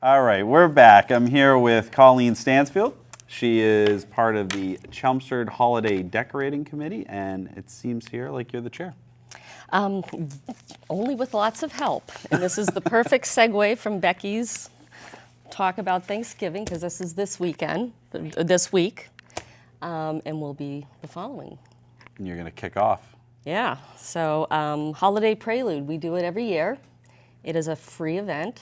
All right, we're back. I'm here with Colleen Stansfield. She is part of the Chelmsford Holiday Decorating Committee, and it seems here like you're the chair. Only with lots of help. And this is the perfect segue from Becky's talk about Thanksgiving, because this is this week, and will be the following. And you're going to kick off. Yeah, so Holiday Prelude, we do it every year. It is a free event.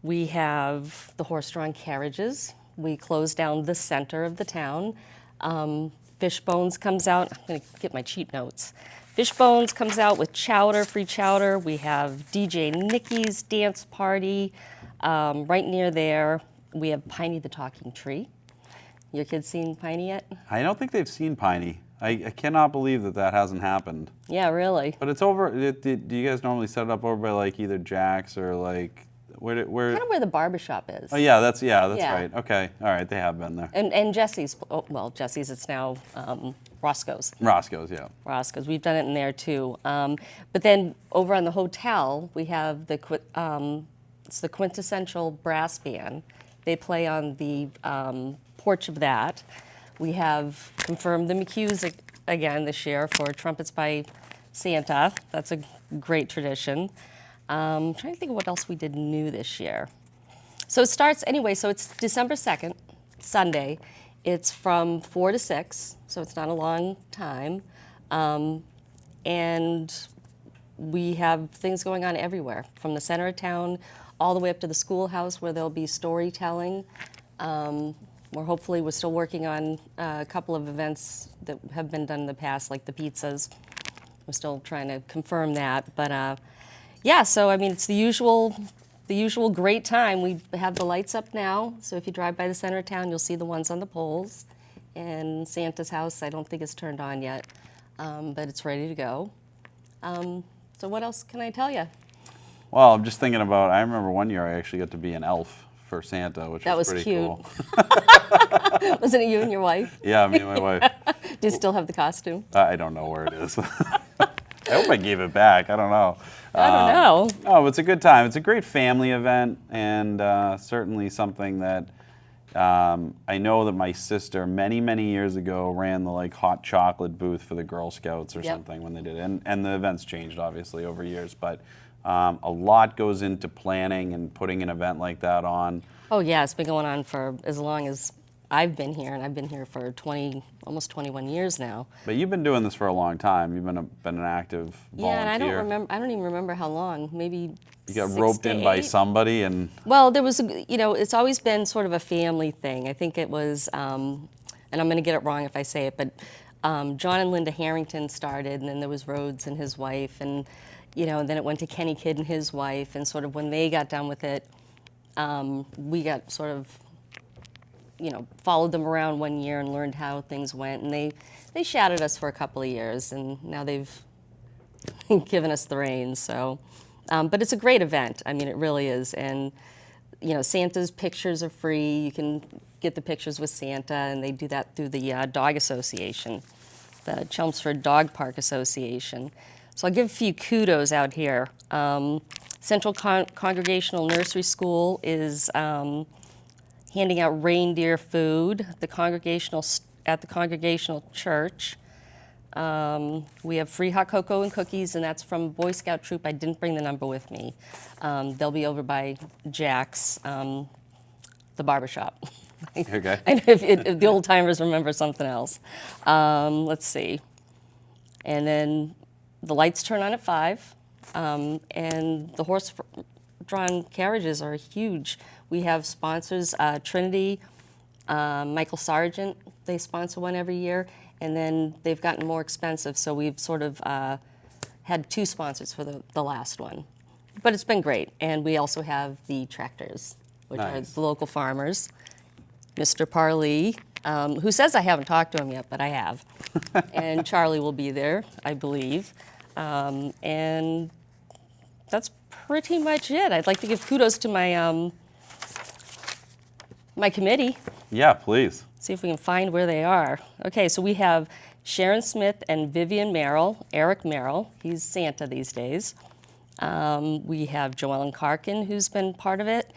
We have the horse-drawn carriages. We close down the center of the town. Fishbones comes out. I'm going to get my cheat notes. Fishbones comes out with chowder, free chowder. We have DJ Nikki's dance party. Right near there, we have Piney the Talking Tree. Your kids seen Piney yet? I don't think they've seen Piney. I cannot believe that hasn't happened. Yeah, really. But it's over. Do you guys normally set it up over by like either Jack's or like where? Kind of where the barbershop is. Oh yeah, that's right. Okay, all right, they have been there. And Jesse's. Oh, well, Jesse's. It's now Roscoe's. Roscoe's, yeah. Roscoe's. We've done it in there too. But then over on the hotel, we have it's the quintessential brass band. They play on the porch of that. We have confirmed the McHughes again this year for Trumpets by Santa. That's a great tradition. I'm trying to think of what else we did new this year. So it starts anyway, so it's December 2nd, Sunday. It's from 4 to 6, so it's not a long time. And we have things going on everywhere, from the center of town all the way up to the schoolhouse where there'll be storytelling. We're still working on a couple of events that have been done in the past, like the pizzas. We're still trying to confirm that, but yeah. So I mean, it's the usual great time. We have the lights up now, so if you drive by the center of town, you'll see the ones on the poles. And Santa's house, I don't think it's turned on yet, but it's ready to go. So what else can I tell you? Well, I'm just thinking about. I remember one year I actually got to be an elf for Santa, which was pretty cute. cool. Wasn't it you and your wife? Yeah, me and my wife. Do you still have the costume? I don't know where it is. I hope I gave it back. I don't know. I don't know. Oh, it's a good time. It's a great family event, and certainly something that I know that my sister many, many years ago ran the like hot chocolate booth for the Girl Scouts or something when they did it. And the events changed obviously over years, but a lot goes into planning and putting an event like that on. Oh yeah, it's been going on for as long as I've been here, and I've been here for almost 21 years now. But you've been doing this for a long time. You've been an active volunteer. Yeah, and I don't even remember how long. Maybe you got roped in by somebody, and well, there was it's always been sort of a family thing. I think it was, and I'm going to get it wrong if I say it, but John and Linda Harrington started, and then there was Rhodes and his wife, and and then it went to Kenny Kidd and his wife, and sort of when they got done with it, we got sort of, followed them around one year and learned how things went, and they shadowed us for a couple of years, and now they've given us the reins. So, but it's a great event. I mean, it really is, and Santa's pictures are free. You can get the pictures with Santa, and they do that through the Dog Association, the Chelmsford Dog Park Association. So I'll give a few kudos out here. Central Congregational Nursery School is handing out reindeer food at the Congregational Church. We have free hot cocoa and cookies, and that's from Boy Scout Troop. I didn't bring the number with me. They'll be over by Jack's, the barbershop. Okay. And if the old timers remember something else. Let's see. And then the lights turn on at 5, and the horse-drawn carriages are huge. We have sponsors, Trinity, Michael Sargent, they sponsor one every year, and then they've gotten more expensive, so we've sort of had 2 sponsors for the last one. But it's been great, and we also have the tractors, which are the local farmers. Mr. Parley, who says I haven't talked to him yet, but I have. And Charlie will be there, I believe. And that's pretty much it. I'd like to give kudos to my my committee. Yeah, please. See if we can find where they are. Okay, so we have Sharon Smith and Vivian Merrill, Eric Merrill, he's Santa these days. We have Joellen Karkin, who's been part of it,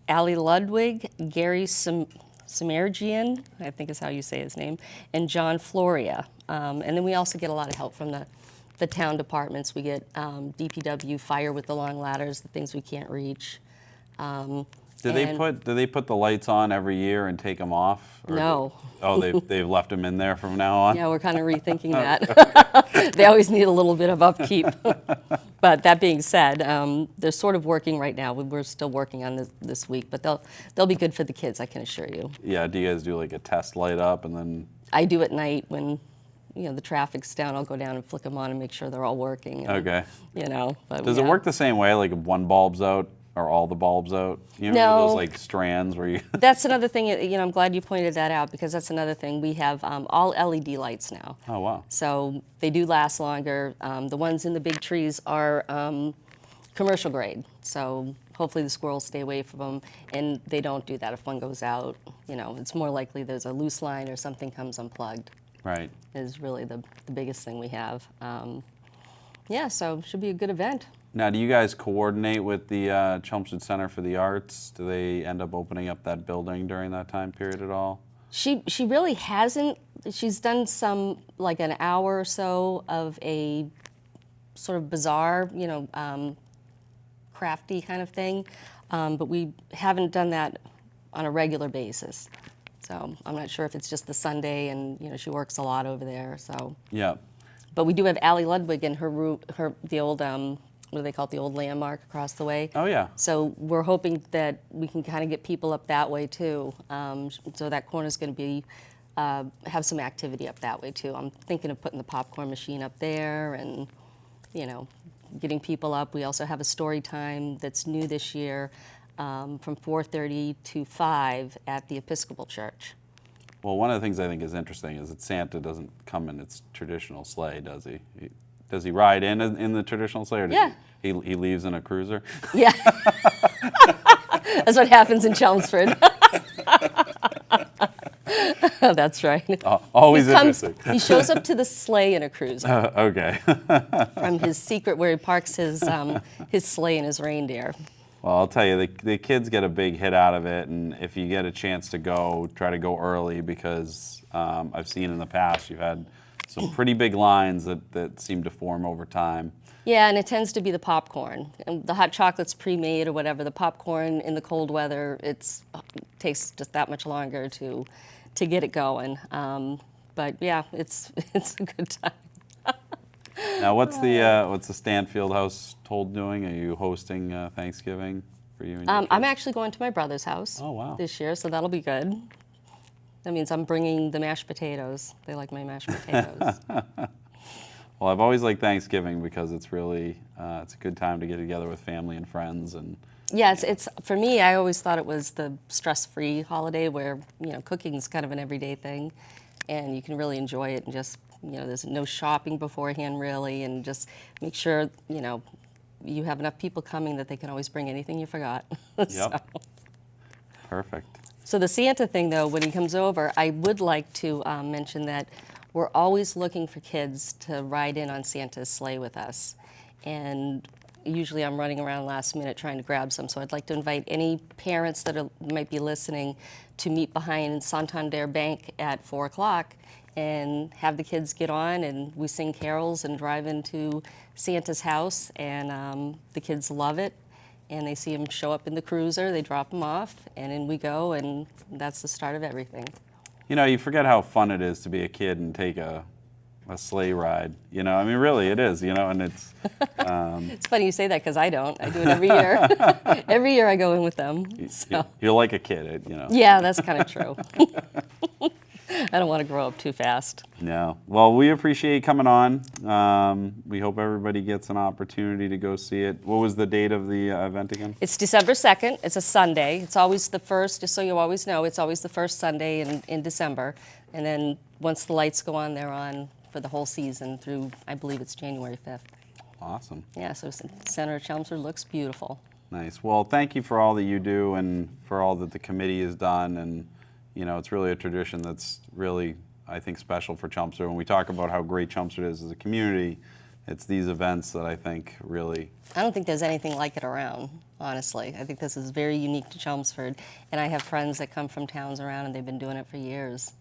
Ali Ludwig, Gary Samergian, I think is how you say his name, and John Floria. And then we also get a lot of help from the town departments. We get DPW, fire with the long ladders, the things we can't reach. Do they put the lights on every year and take them off? Or No. They've left them in there from now on? Yeah, we're kind of rethinking that. They always need a little bit of upkeep. But that being said, they're sort of working right now. We're still working on this week, but they'll be good for the kids, I can assure you. Yeah, do you guys do like a test light up and then? I do at night when the traffic's down. I'll go down and flick them on and make sure they're all working. And, Okay. But Does it work the same way, like if one bulb's out? Are all the bulbs out? You know, those like strands where you... That's another thing, I'm glad you pointed that out, because that's another thing. We have all LED lights now. Oh, wow. So they do last longer. The ones in the big trees are commercial grade. So hopefully the squirrels stay away from them, and they don't do that. If one goes out, it's more likely there's a loose line or something comes unplugged. Right. Is really the biggest thing we have. Yeah, so it should be a good event. Now, do you guys coordinate with the Chelmsford Center for the Arts? Do they end up opening up that building during that time period at all? She really hasn't. She's done some, like an hour or so of a sort of bizarre, crafty kind of thing, but we haven't done that on a regular basis. So I'm not sure if it's just the Sunday, and she works a lot over there. So yeah. But we do have Ali Ludwig in the old. What do they call it, the old landmark across the way? Oh, yeah. So we're hoping that we can kind of get people up that way too. So that corner's going to be, have some activity up that way too. I'm thinking of putting the popcorn machine up there and, getting people up. We also have a story time that's new this year from 4:30 to 5 at the Episcopal Church. Well, one of the things I think is interesting is that Santa doesn't come in its traditional sleigh, does he? Does he ride in the traditional sleigh, or does he leaves in a cruiser? Yeah. That's what happens in Chelmsford. That's right. Always interesting. He shows up to the sleigh in a cruiser. Okay. From his secret where he parks his sleigh and his reindeer. Well, I'll tell you, the kids get a big hit out of it, and if you get a chance to go, try to go early, because I've seen in the past you've had some pretty big lines that seem to form over time. Yeah, and it tends to be the popcorn. And the hot chocolate's pre-made or whatever. The popcorn in the cold weather, it takes just that much longer to get it going. But yeah, it's a good time. Now, what's the Stansfield household doing? Are you hosting Thanksgiving for you and your kids? I'm actually going to my brother's house this year, so that'll be good. That means I'm bringing the mashed potatoes. They like my mashed potatoes. Well, I've always liked Thanksgiving because it's really it's a good time to get together with family and friends. And yeah, it's for me. I always thought it was the stress-free holiday where cooking is kind of an everyday thing, and you can really enjoy it and just there's no shopping beforehand really, and just make sure you have enough people coming that they can always bring anything you forgot. Yep. So. Perfect. So the Santa thing, though, when he comes over, I would like to mention that we're always looking for kids to ride in on Santa's sleigh with us. And usually I'm running around last minute trying to grab some, so I'd like to invite any parents that might be listening to meet behind Santander Bank at 4 o'clock and have the kids get on, and we sing carols and drive into Santa's house, and the kids love it. And they see him show up in the cruiser, they drop him off, and in we go, and that's the start of everything. You forget how fun it is to be a kid and take a sleigh ride. I mean, really, it is, and it's... It's funny you say that, because I don't. I do it every year. Every year I go in with them. So. You're like a kid, Yeah, that's kind of true. I don't want to grow up too fast. No. Well, we appreciate you coming on. We hope everybody gets an opportunity to go see it. What was the date of the event again? It's December 2nd. It's a Sunday. It's always the first, just so you always know, it's always the first Sunday in December. And then once the lights go on, they're on for the whole season through, I believe it's January 5th. Awesome. Yeah, so Center of Chelmsford looks beautiful. Nice. Well, thank you for all that you do and for all that the committee has done. And it's really a tradition that's really, I think, special for Chelmsford. When we talk about how great Chelmsford is as a community, It's these events that I think really. I don't think there's anything like it around, honestly. I think this is very unique to Chelmsford. And I have friends that come from towns around, and they've been doing it for years.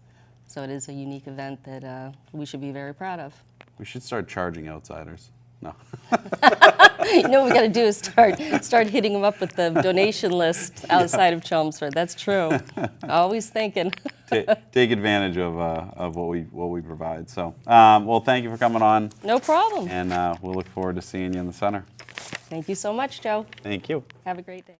So it is a unique event that we should be very proud of. We should start charging outsiders. No. You know what we got to do is start hitting them up with the donation list outside of Chelmsford. That's true. Always thinking. Take advantage of what we provide. So, well, thank you for coming on, No problem. and we'll look forward to seeing you in the center. Thank you so much, Joe. Thank you. Have a great day.